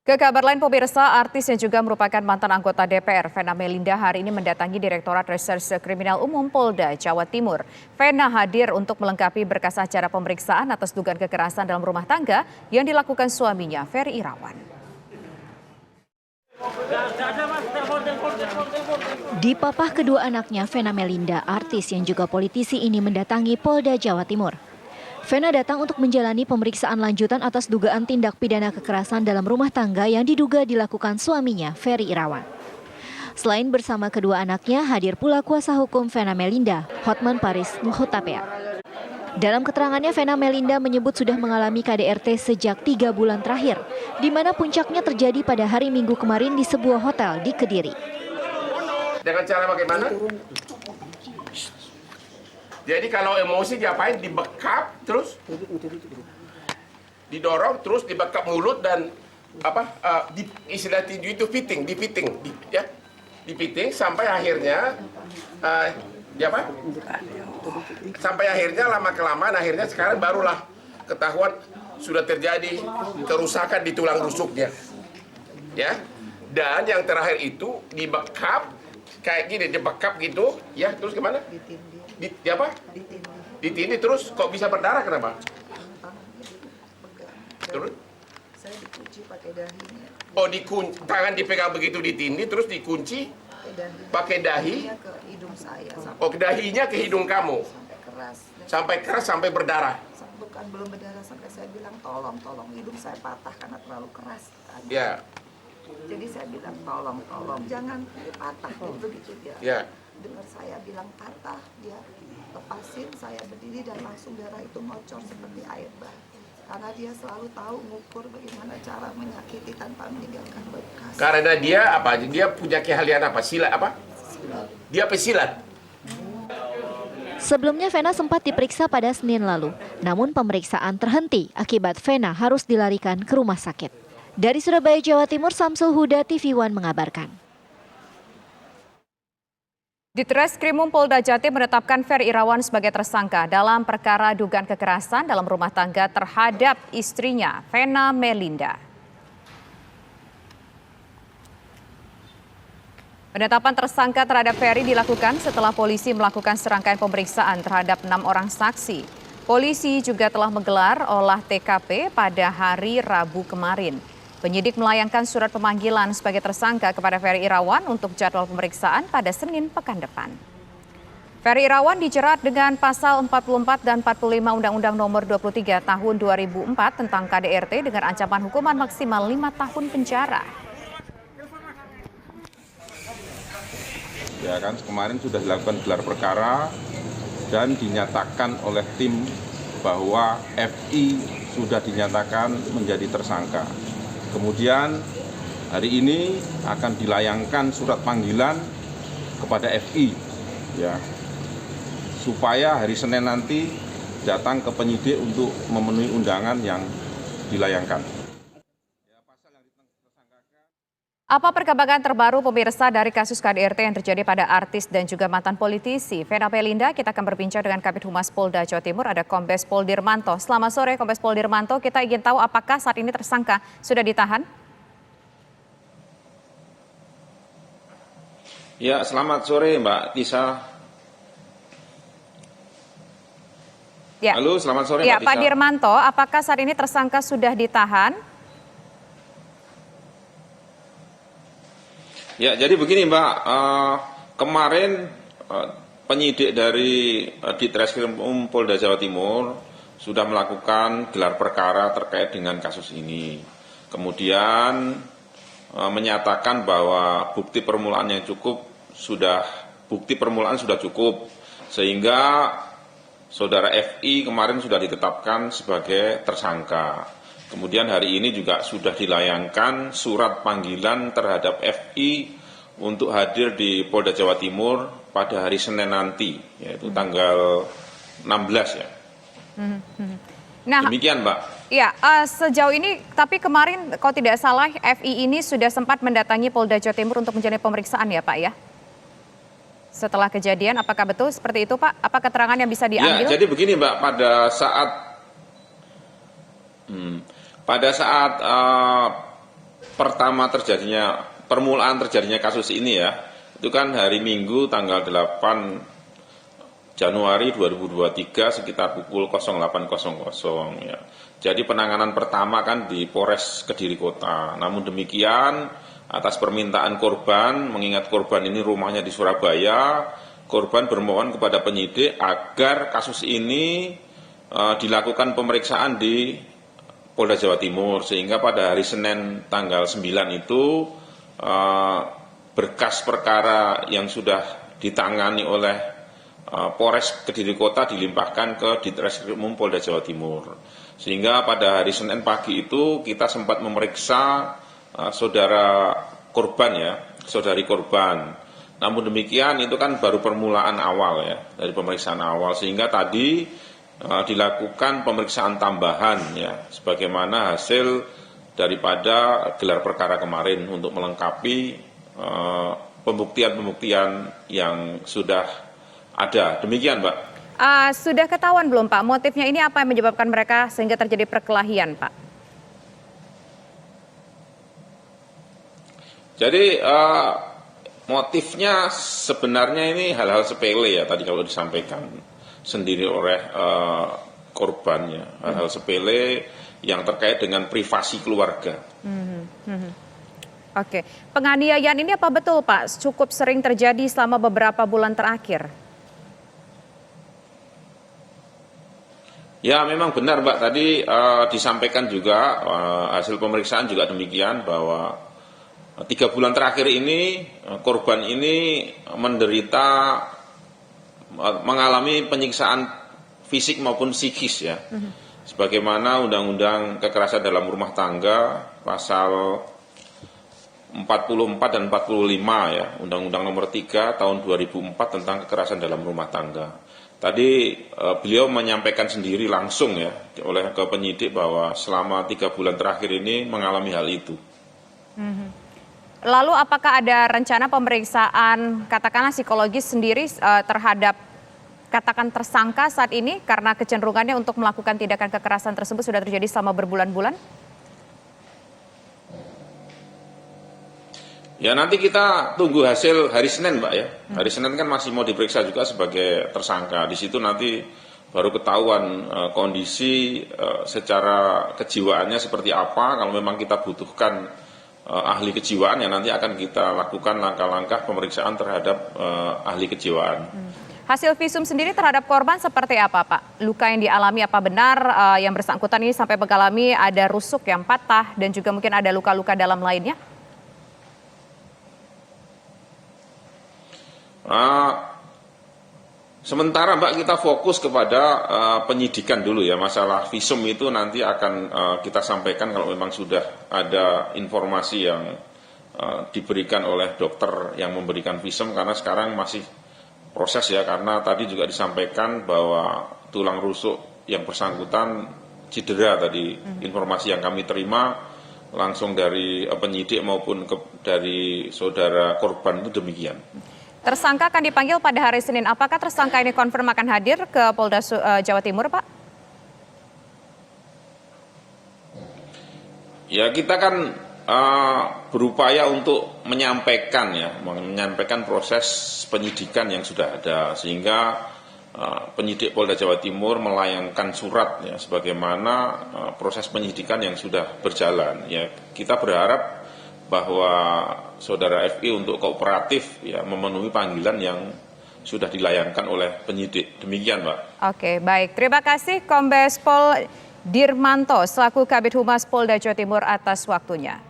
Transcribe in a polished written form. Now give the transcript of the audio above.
Ke kabar lain pemirsa, artis yang juga merupakan mantan anggota DPR, Vena Melinda hari ini mendatangi Direktorat Reserse Kriminal Umum Polda Jawa Timur. Vena hadir untuk melengkapi berkas acara pemeriksaan atas dugaan kekerasan dalam rumah tangga yang dilakukan suaminya, Ferry Irawan. Di papah kedua anaknya, Vena Melinda, artis yang juga politisi ini mendatangi Polda Jawa Timur. Vena datang untuk menjalani pemeriksaan lanjutan atas dugaan tindak pidana kekerasan dalam rumah tangga yang diduga dilakukan suaminya, Ferry Irawan. Selain bersama kedua anaknya, hadir pula kuasa hukum Vena Melinda, Hotman Paris Muhutapea. Dalam keterangannya, Vena Melinda menyebut sudah mengalami KDRT sejak 3 bulan terakhir, di mana puncaknya terjadi pada hari Minggu kemarin di sebuah hotel di Kediri. Dengan cara bagaimana? Jadi kalau emosi diapain? Dibekap terus, didorong terus, dibekap mulut dan istilah tinju itu fitting, dipiting sampai akhirnya sampai akhirnya lama kelamaan akhirnya sekarang barulah ketahuan sudah terjadi kerusakan di tulang rusuknya, ya. Dan yang terakhir itu dibekap kayak gini, dibekap gitu, ya. Terus gimana? Ditindih terus kok bisa berdarah, kenapa? Terus? Saya dikunci pakai dahinya. Oh, tangan dipegang begitu ditindih terus dikunci pakai dahi. Ke hidung saya. Oh, dahinya ke hidung kamu. Sampai keras sampai berdarah. Bukan belum berdarah sampai saya bilang tolong hidung saya patah karena terlalu keras. Ya. Jadi saya bilang tolong jangan patah begitu dia. Ya. Dengar saya bilang patah, dia lepasin, saya berdiri dan langsung darah itu ngocor seperti air bah. Karena dia selalu tahu mengukur bagaimana cara menyakiti tanpa meninggalkan bekas. Karena dia apa? Dia punya keahlian apa? Silat apa? Dia pesilat. Sebelumnya Vena sempat diperiksa pada Senin lalu, namun pemeriksaan terhenti akibat Vena harus dilarikan ke rumah sakit. Dari Surabaya, Jawa Timur, Samsul Huda, TV One mengabarkan. Ditreskrimum Polda Jatim menetapkan Ferry Irawan sebagai tersangka dalam perkara dugaan kekerasan dalam rumah tangga terhadap istrinya, Vena Melinda. Penetapan tersangka terhadap Ferry dilakukan setelah polisi melakukan serangkaian pemeriksaan terhadap 6 orang saksi. Polisi juga telah menggelar olah TKP pada hari Rabu kemarin. Penyidik melayangkan surat pemanggilan sebagai tersangka kepada Ferry Irawan untuk jadwal pemeriksaan pada Senin pekan depan. Ferry Irawan dijerat dengan pasal 44 dan 45 Undang-Undang Nomor 23 Tahun 2004 tentang KDRT dengan ancaman hukuman maksimal 5 tahun penjara. Ya kan, kemarin sudah dilakukan gelar perkara dan dinyatakan oleh tim bahwa FI sudah dinyatakan menjadi tersangka. Kemudian hari ini akan dilayangkan surat panggilan kepada FI, ya, supaya hari Senin nanti datang ke penyidik untuk memenuhi undangan yang dilayangkan. Apa perkembangan terbaru pemirsa dari kasus KDRT yang terjadi pada artis dan juga mantan politisi Vena Melinda? Kita akan berbincang dengan Kabid Humas Polda Jawa Timur, ada Kombes Pol Dirmanto. Selamat sore Kombes Pol Dirmanto, kita ingin tahu apakah saat ini tersangka sudah ditahan? Ya, selamat sore Mbak Tisa. Ya. Halo, selamat sore ya, Mbak Tisa. Pak Dirmanto, apakah saat ini tersangka sudah ditahan? Ya, jadi begini Mbak, kemarin penyidik dari Ditreskrimum Polda Jawa Timur sudah melakukan gelar perkara terkait dengan kasus ini. Kemudian menyatakan bahwa bukti permulaan sudah cukup, sehingga saudara FI kemarin sudah ditetapkan sebagai tersangka. Kemudian hari ini juga sudah dilayangkan surat panggilan terhadap FI untuk hadir di Polda Jawa Timur pada hari Senin nanti, yaitu tanggal 16 ya. Nah, demikian Mbak. Ya, sejauh ini, tapi kemarin kalau tidak salah FI ini sudah sempat mendatangi Polda Jawa Timur untuk menjalani pemeriksaan ya Pak ya? Setelah kejadian, apakah betul seperti itu Pak? Apa keterangan yang bisa diambil? Ya, jadi begini Mbak, pada saat permulaan terjadinya kasus ini ya, itu kan hari Minggu tanggal 8 Januari 2023 sekitar pukul 08.00 ya. Jadi penanganan pertama kan di Polres Kediri Kota. Namun demikian atas permintaan korban, mengingat korban ini rumahnya di Surabaya, korban bermohon kepada penyidik agar kasus ini dilakukan pemeriksaan di Polda Jawa Timur, sehingga pada hari Senin tanggal 9 itu berkas perkara yang sudah ditangani oleh Polres Kediri Kota dilimpahkan ke Ditreskrimum Polda Jawa Timur. Sehingga pada hari Senin pagi itu kita sempat memeriksa saudara korban ya, saudari korban. Namun demikian itu kan baru permulaan awal ya, dari pemeriksaan awal, sehingga tadi dilakukan pemeriksaan tambahan ya, sebagaimana hasil daripada gelar perkara kemarin untuk melengkapi pembuktian-pembuktian yang sudah ada. Demikian, Mbak. Sudah ketahuan belum, Pak, motifnya ini apa yang menyebabkan mereka sehingga terjadi perkelahian, Pak? Jadi motifnya sebenarnya ini hal-hal sepele ya, tadi kalau disampaikan sendiri oleh korbannya, hal-hal sepele yang terkait dengan privasi keluarga. Oke, penganiayaan ini apa betul, Pak, cukup sering terjadi selama beberapa bulan terakhir? Ya memang benar Mbak, tadi disampaikan juga hasil pemeriksaan juga demikian bahwa 3 bulan terakhir ini korban ini mengalami penyiksaan fisik maupun psikis ya. Sebagaimana Undang-Undang Kekerasan dalam Rumah Tangga pasal 44 dan 45 ya, Undang-Undang Nomor 3 Tahun 2004 tentang kekerasan dalam rumah tangga. Tadi beliau menyampaikan sendiri langsung ya oleh ke penyidik bahwa selama 3 bulan terakhir ini mengalami hal itu. Lalu apakah ada rencana pemeriksaan katakanlah psikologis sendiri terhadap katakan tersangka saat ini karena kecenderungannya untuk melakukan tindakan kekerasan tersebut sudah terjadi selama berbulan-bulan? Ya nanti kita tunggu hasil hari Senin Mbak ya. Hari Senin kan masih mau diperiksa juga sebagai tersangka. Di situ nanti baru ketahuan kondisi secara kejiwaannya seperti apa. Kalau memang kita butuhkan ahli kejiwaan ya nanti akan kita lakukan langkah-langkah pemeriksaan terhadap ahli kejiwaan. Hasil visum sendiri terhadap korban seperti apa Pak? Luka yang dialami apa benar yang bersangkutan ini sampai mengalami ada rusuk yang patah dan juga mungkin ada luka-luka dalam lainnya? Sementara Mbak kita fokus kepada penyidikan dulu ya, masalah visum itu nanti akan kita sampaikan kalau memang sudah ada informasi yang diberikan oleh dokter yang memberikan visum, karena sekarang masih proses ya, karena tadi juga disampaikan bahwa tulang rusuk yang bersangkutan cedera tadi, informasi yang kami terima langsung dari penyidik maupun dari saudara korban itu demikian. Tersangka akan dipanggil pada hari Senin. Apakah tersangka ini confirm akan hadir ke Polda Jawa Timur, Pak? Ya kita kan berupaya untuk menyampaikan proses penyidikan yang sudah ada, sehingga penyidik Polda Jawa Timur melayangkan surat ya sebagaimana proses penyidikan yang sudah berjalan. Ya kita berharap bahwa saudara FI untuk kooperatif ya memenuhi panggilan yang sudah dilayangkan oleh penyidik. Demikian, Mbak. Oke, baik. Terima kasih Kombes Pol Dirmanto selaku Kabid Humas Polda Jawa Timur atas waktunya.